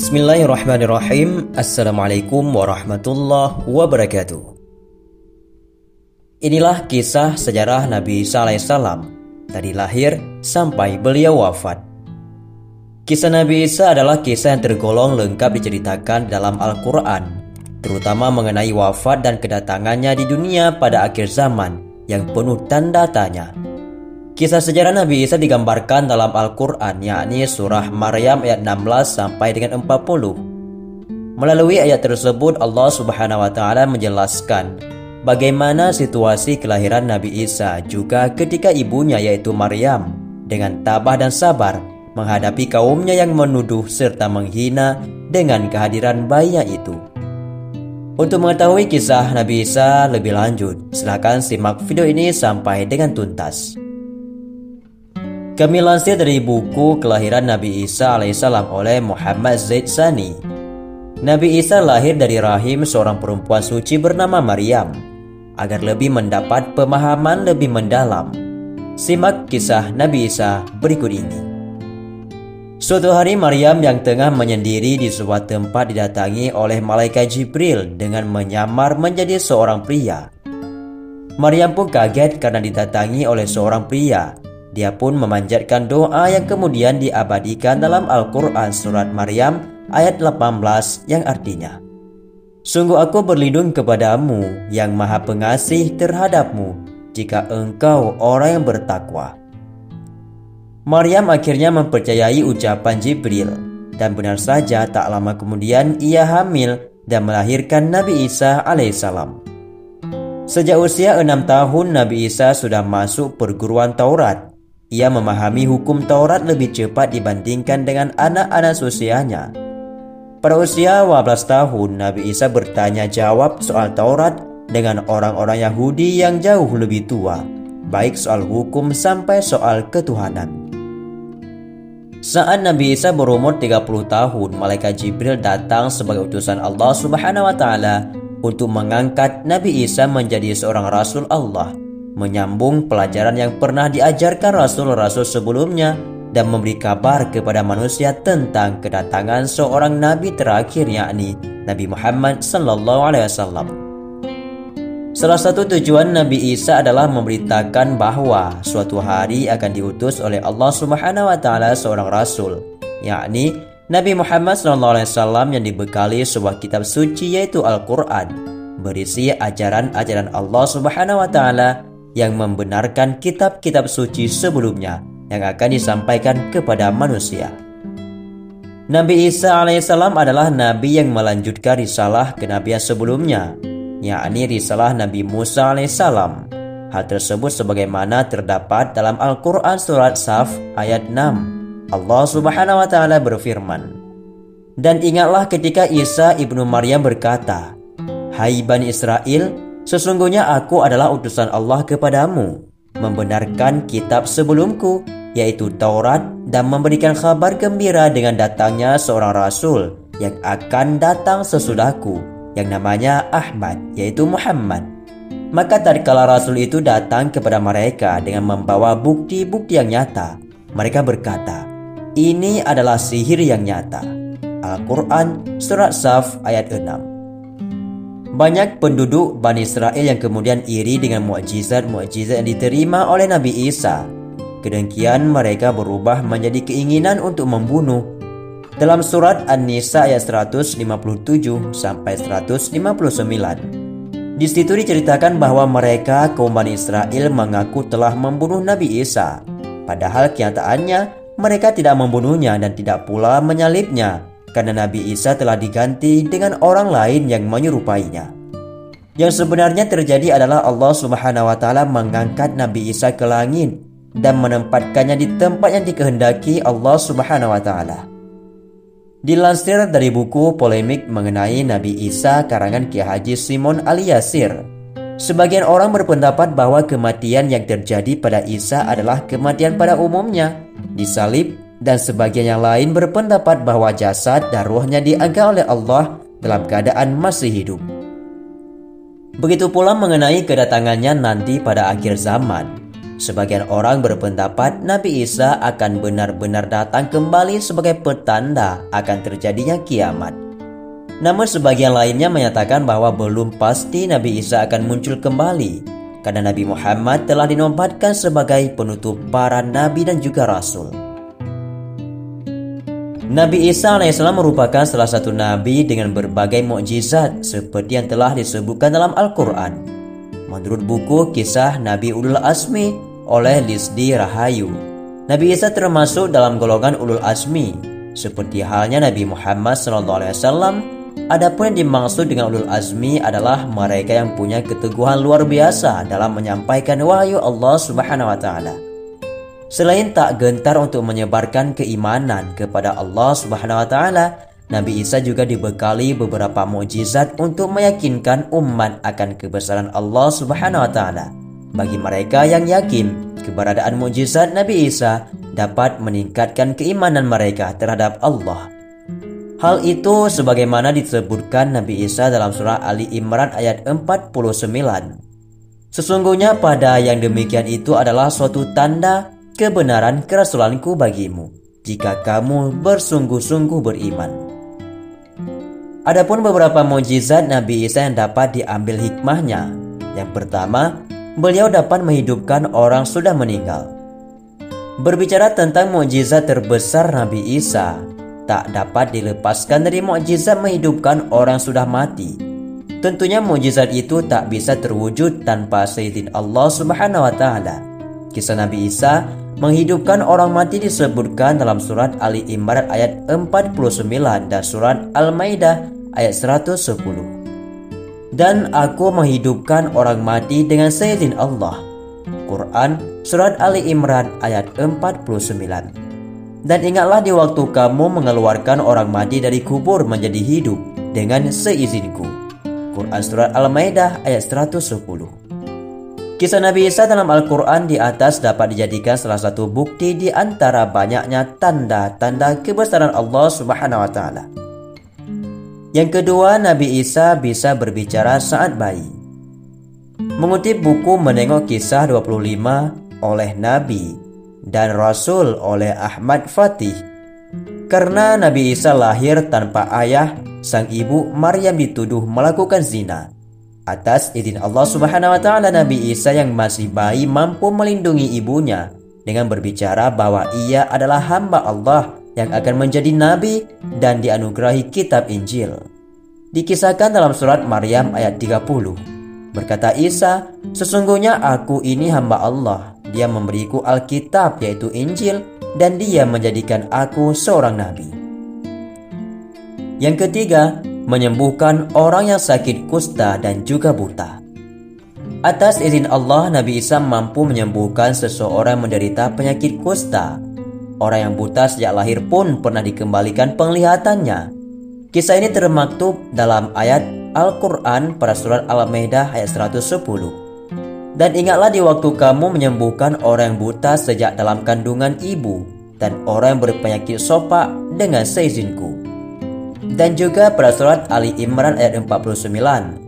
Bismillahirrahmanirrahim. Assalamualaikum warahmatullahi wabarakatuh. Inilah kisah sejarah Nabi Isa alaihissalam dari lahir sampai beliau wafat. Kisah Nabi Isa adalah kisah yang tergolong lengkap diceritakan dalam Al-Quran, terutama mengenai wafat dan kedatangannya di dunia pada akhir zaman yang penuh tanda tanya. Kisah sejarah Nabi Isa digambarkan dalam Al-Quran, yakni surah Maryam ayat 16 sampai dengan 40. Melalui ayat tersebut Allah Subhanahu wa Ta'ala menjelaskan bagaimana situasi kelahiran Nabi Isa, juga ketika ibunya yaitu Maryam dengan tabah dan sabar menghadapi kaumnya yang menuduh serta menghina dengan kehadiran bayinya itu. Untuk mengetahui kisah Nabi Isa lebih lanjut, silakan simak video ini sampai dengan tuntas. Kami lansir dari buku Kelahiran Nabi Isa alaihissalam oleh Muhammad Zaid Sani. Nabi Isa lahir dari rahim seorang perempuan suci bernama Maryam. Agar lebih mendapat pemahaman lebih mendalam, simak kisah Nabi Isa berikut ini. Suatu hari Maryam yang tengah menyendiri di sebuah tempat didatangi oleh malaikat Jibril dengan menyamar menjadi seorang pria. Maryam pun kaget karena didatangi oleh seorang pria. Dia pun memanjatkan doa yang kemudian diabadikan dalam Al-Quran surat Maryam ayat 18 yang artinya, "Sungguh aku berlindung kepadamu yang maha pengasih terhadapmu jika engkau orang yang bertakwa." Maryam akhirnya mempercayai ucapan Jibril, dan benar saja tak lama kemudian ia hamil dan melahirkan Nabi Isa alaihissalam. Sejak usia 6 tahun Nabi Isa sudah masuk perguruan Taurat. Ia memahami hukum Taurat lebih cepat dibandingkan dengan anak-anak seusianya. Pada usia 12 tahun, Nabi Isa bertanya jawab soal Taurat dengan orang-orang Yahudi yang jauh lebih tua, baik soal hukum sampai soal ketuhanan. Saat Nabi Isa berumur 30 tahun, malaikat Jibril datang sebagai utusan Allah Subhanahu wa Ta'ala untuk mengangkat Nabi Isa menjadi seorang Rasul Allah, menyambung pelajaran yang pernah diajarkan rasul-rasul sebelumnya dan memberi kabar kepada manusia tentang kedatangan seorang nabi terakhir, yakni Nabi Muhammad SAW. Salah satu tujuan Nabi Isa adalah memberitakan bahwa suatu hari akan diutus oleh Allah Subhanahu wa Ta'ala seorang rasul, yakni Nabi Muhammad SAW, yang dibekali sebuah kitab suci yaitu Al-Quran, berisi ajaran-ajaran Allah Subhanahu wa Ta'ala yang membenarkan kitab-kitab suci sebelumnya yang akan disampaikan kepada manusia. Nabi Isa alaihissalam adalah nabi yang melanjutkan risalah kenabian sebelumnya, yakni risalah Nabi Musa alaihissalam. Hal tersebut sebagaimana terdapat dalam Al-Quran surat Saf ayat 6. Allah Subhanahu wa Ta'ala berfirman, "Dan ingatlah ketika Isa ibnu Maryam berkata, 'Hai Bani Israel, sesungguhnya aku adalah utusan Allah kepadamu, membenarkan kitab sebelumku, yaitu Taurat, dan memberikan kabar gembira dengan datangnya seorang rasul yang akan datang sesudahku, yang namanya Ahmad, yaitu Muhammad.' Maka tatkala rasul itu datang kepada mereka dengan membawa bukti-bukti yang nyata, mereka berkata, 'Ini adalah sihir yang nyata.'" Al-Quran surat Saf ayat 6. Banyak penduduk Bani Israel yang kemudian iri dengan mukjizat-mukjizat yang diterima oleh Nabi Isa. Kedengkian mereka berubah menjadi keinginan untuk membunuh. Dalam surat An-Nisa ayat 157 sampai 159, di situ diceritakan bahwa mereka kaum Bani Israel mengaku telah membunuh Nabi Isa, padahal kenyataannya mereka tidak membunuhnya dan tidak pula menyalibnya, karena Nabi Isa telah diganti dengan orang lain yang menyerupainya. Yang sebenarnya terjadi adalah Allah Subhanahu wa Ta'ala mengangkat Nabi Isa ke langit dan menempatkannya di tempat yang dikehendaki Allah Subhanahu wa Ta'ala. Dilansir dari buku Polemik mengenai Nabi Isa karangan Kiai Haji Simon Al-Yasir, sebagian orang berpendapat bahwa kematian yang terjadi pada Isa adalah kematian pada umumnya, disalib, dan sebagian yang lain berpendapat bahwa jasad dan ruhnya diangkat oleh Allah dalam keadaan masih hidup. Begitu pula mengenai kedatangannya nanti pada akhir zaman. Sebagian orang berpendapat Nabi Isa akan benar-benar datang kembali sebagai petanda akan terjadinya kiamat. Namun sebagian lainnya menyatakan bahwa belum pasti Nabi Isa akan muncul kembali, karena Nabi Muhammad telah dinobatkan sebagai penutup para nabi dan juga rasul. Nabi Isa alaihissalam merupakan salah satu nabi dengan berbagai mukjizat seperti yang telah disebutkan dalam Al-Quran. Menurut buku Kisah Nabi Ulul Azmi oleh Lisdi Rahayu, Nabi Isa termasuk dalam golongan Ulul Azmi, seperti halnya Nabi Muhammad SAW. Adapun yang dimaksud dengan Ulul Azmi adalah mereka yang punya keteguhan luar biasa dalam menyampaikan wahyu Allah Subhanahu wa Ta'ala. Selain tak gentar untuk menyebarkan keimanan kepada Allah Subhanahu wa Ta'ala, Nabi Isa juga dibekali beberapa mukjizat untuk meyakinkan umat akan kebesaran Allah Subhanahu wa Ta'ala. Bagi mereka yang yakin keberadaan mukjizat Nabi Isa dapat meningkatkan keimanan mereka terhadap Allah. Hal itu sebagaimana disebutkan Nabi Isa dalam surah Ali Imran ayat 49. Sesungguhnya pada yang demikian itu adalah suatu tanda kebenaran kerasulanku bagimu, jika kamu bersungguh-sungguh beriman. Adapun beberapa mukjizat Nabi Isa yang dapat diambil hikmahnya. Yang pertama, beliau dapat menghidupkan orang sudah meninggal. Berbicara tentang mukjizat terbesar Nabi Isa, tak dapat dilepaskan dari mukjizat menghidupkan orang sudah mati. Tentunya mukjizat itu tak bisa terwujud tanpa seizin Allah Subhanahu wa Ta'ala. Kisah Nabi Isa menghidupkan orang mati disebutkan dalam surat Ali Imran ayat 49 dan surat Al-Maidah ayat 110. Dan aku menghidupkan orang mati dengan seizin Allah. Quran surat Ali Imran ayat 49. Dan ingatlah di waktu kamu mengeluarkan orang mati dari kubur menjadi hidup dengan seizinku. Quran surat Al-Maidah ayat 110. Kisah Nabi Isa dalam Al-Quran di atas dapat dijadikan salah satu bukti di antara banyaknya tanda-tanda kebesaran Allah Subhanahu wa Ta'ala. Yang kedua, Nabi Isa bisa berbicara saat bayi. Mengutip buku Menengok Kisah 25 oleh Nabi dan Rasul oleh Ahmad Fatih, karena Nabi Isa lahir tanpa ayah, sang ibu Maryam dituduh melakukan zina. Atas izin Allah Subhanahu wa Ta'ala, Nabi Isa yang masih bayi mampu melindungi ibunya dengan berbicara bahwa ia adalah hamba Allah yang akan menjadi nabi dan dianugerahi kitab Injil. Dikisahkan dalam surat Maryam ayat 30. Berkata Isa, "Sesungguhnya aku ini hamba Allah. Dia memberiku Alkitab yaitu Injil, dan dia menjadikan aku seorang nabi." Yang ketiga, menyembuhkan orang yang sakit kusta dan juga buta. Atas izin Allah, Nabi Isa mampu menyembuhkan seseorang yang menderita penyakit kusta. Orang yang buta sejak lahir pun pernah dikembalikan penglihatannya. Kisah ini termaktub dalam ayat Al-Quran pada surat Al-Maidah ayat 110. Dan ingatlah di waktu kamu menyembuhkan orang yang buta sejak dalam kandungan ibu, dan orang yang berpenyakit sopak dengan seizinku. Dan juga pada surat Ali Imran ayat 49.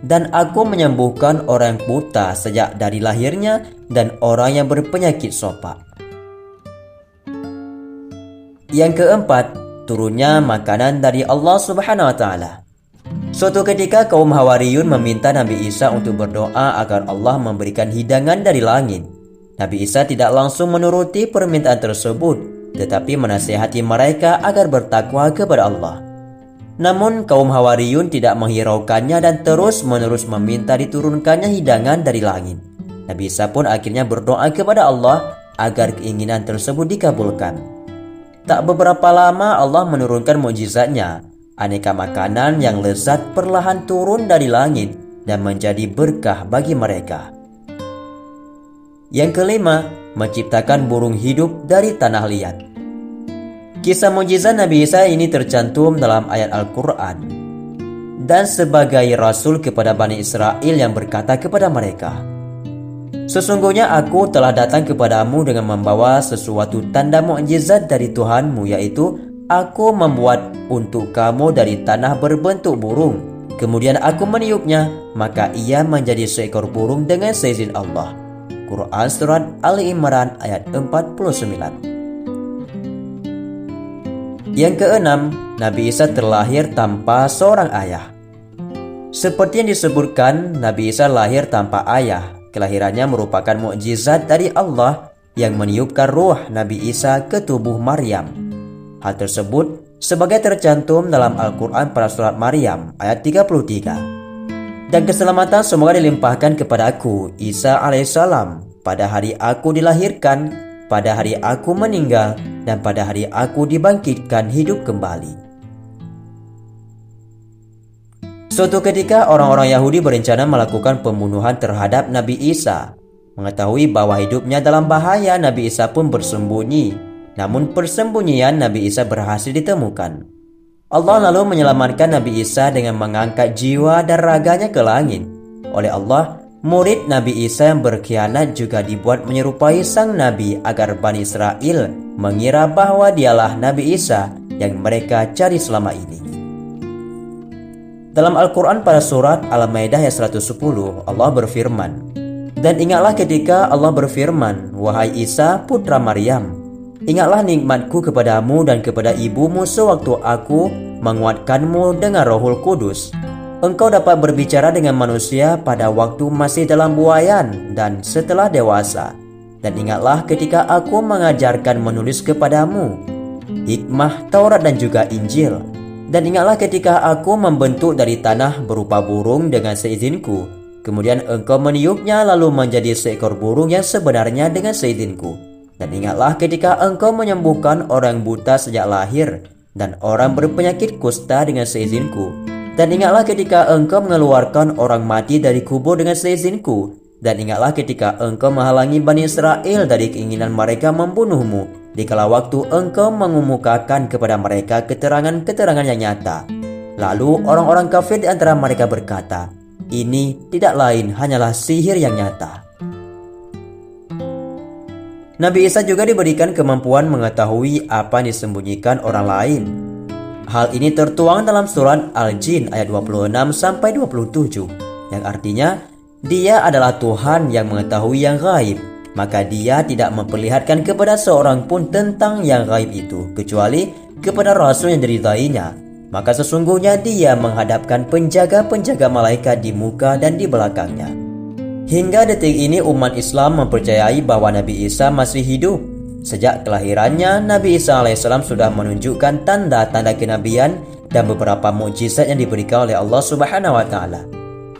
Dan aku menyembuhkan orang yang buta sejak dari lahirnya dan orang yang berpenyakit sopak. Yang keempat, turunnya makanan dari Allah Subhanahu wa Ta'ala. Suatu ketika kaum Hawariyun meminta Nabi Isa untuk berdoa agar Allah memberikan hidangan dari langit. Nabi Isa tidak langsung menuruti permintaan tersebut, tetapi menasihati mereka agar bertakwa kepada Allah. Namun kaum Hawariyun tidak menghiraukannya dan terus-menerus meminta diturunkannya hidangan dari langit. Nabi Isa pun akhirnya berdoa kepada Allah agar keinginan tersebut dikabulkan. Tak beberapa lama Allah menurunkan mukjizatnya. Aneka makanan yang lezat perlahan turun dari langit dan menjadi berkah bagi mereka. Yang kelima, menciptakan burung hidup dari tanah liat. Kisah mukjizat Nabi Isa ini tercantum dalam ayat Al-Quran. Dan sebagai rasul kepada Bani Israel yang berkata kepada mereka, "Sesungguhnya aku telah datang kepadamu dengan membawa sesuatu tanda mukjizat dari Tuhanmu, yaitu aku membuat untuk kamu dari tanah berbentuk burung. Kemudian aku meniupnya, maka ia menjadi seekor burung dengan seizin Allah. Quran Surat Ali Imran ayat 49. Yang keenam, Nabi Isa terlahir tanpa seorang ayah. Seperti yang disebutkan, Nabi Isa lahir tanpa ayah. Kelahirannya merupakan mukjizat dari Allah yang meniupkan ruh Nabi Isa ke tubuh Maryam. Hal tersebut sebagai tercantum dalam Al-Quran pada surat Maryam ayat 33. Dan keselamatan semoga dilimpahkan kepadaku, Isa alaihissalam, pada hari aku dilahirkan, pada hari aku meninggal, dan pada hari aku dibangkitkan hidup kembali. Suatu ketika orang-orang Yahudi berencana melakukan pembunuhan terhadap Nabi Isa. Mengetahui bahwa hidupnya dalam bahaya, Nabi Isa pun bersembunyi. Namun persembunyian Nabi Isa berhasil ditemukan. Allah lalu menyelamatkan Nabi Isa dengan mengangkat jiwa dan raganya ke langit. Oleh Allah, murid Nabi Isa yang berkhianat juga dibuat menyerupai sang Nabi agar Bani Israel mengira bahwa dialah Nabi Isa yang mereka cari selama ini. Dalam Al-Quran pada surat Al-Maidah ayat 110, Allah berfirman, "Dan ingatlah ketika Allah berfirman, wahai Isa putra Maryam, ingatlah nikmatku kepadamu dan kepada ibumu sewaktu aku menguatkanmu dengan Rohul Kudus. Engkau dapat berbicara dengan manusia pada waktu masih dalam buayan dan setelah dewasa. Dan ingatlah ketika aku mengajarkan menulis kepadamu hikmah Taurat dan juga Injil. Dan ingatlah ketika aku membentuk dari tanah berupa burung dengan seizinku. Kemudian engkau meniupnya lalu menjadi seekor burung yang sebenarnya dengan seizinku. Dan ingatlah ketika engkau menyembuhkan orang buta sejak lahir dan orang berpenyakit kusta dengan seizinku. Dan ingatlah ketika engkau mengeluarkan orang mati dari kubur dengan seizinku. Dan ingatlah ketika engkau menghalangi Bani Israel dari keinginan mereka membunuhmu, dikala waktu engkau mengemukakan kepada mereka keterangan-keterangan yang nyata. Lalu orang-orang kafir di antara mereka berkata, ini tidak lain hanyalah sihir yang nyata." Nabi Isa juga diberikan kemampuan mengetahui apa yang disembunyikan orang lain. Hal ini tertuang dalam surat Al-Jin ayat 26-27, yang artinya, Dia adalah Tuhan yang mengetahui yang gaib, maka Dia tidak memperlihatkan kepada seorang pun tentang yang gaib itu, kecuali kepada Rasul yang diridainya. Maka sesungguhnya Dia menghadapkan penjaga-penjaga malaikat di muka dan di belakangnya. Hingga detik ini umat Islam mempercayai bahwa Nabi Isa masih hidup. Sejak kelahirannya, Nabi Isa alaihissalam sudah menunjukkan tanda-tanda kenabian dan beberapa mukjizat yang diberikan oleh Allah Subhanahu wa taala.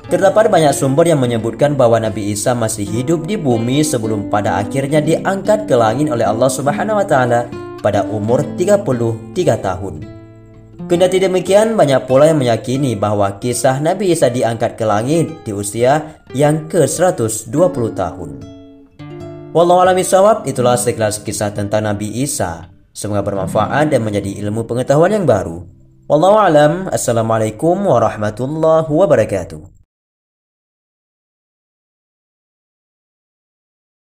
Terdapat banyak sumber yang menyebutkan bahwa Nabi Isa masih hidup di bumi sebelum pada akhirnya diangkat ke langit oleh Allah Subhanahu wa taala pada umur 33 tahun. Kendati demikian, banyak pula yang meyakini bahwa kisah Nabi Isa diangkat ke langit di usia yang ke-120 tahun. Wallahu a'lam bishawab, itulah sekilas kisah tentang Nabi Isa. Semoga bermanfaat dan menjadi ilmu pengetahuan yang baru. Wallahu a'lam. Assalamualaikum warahmatullahi wabarakatuh.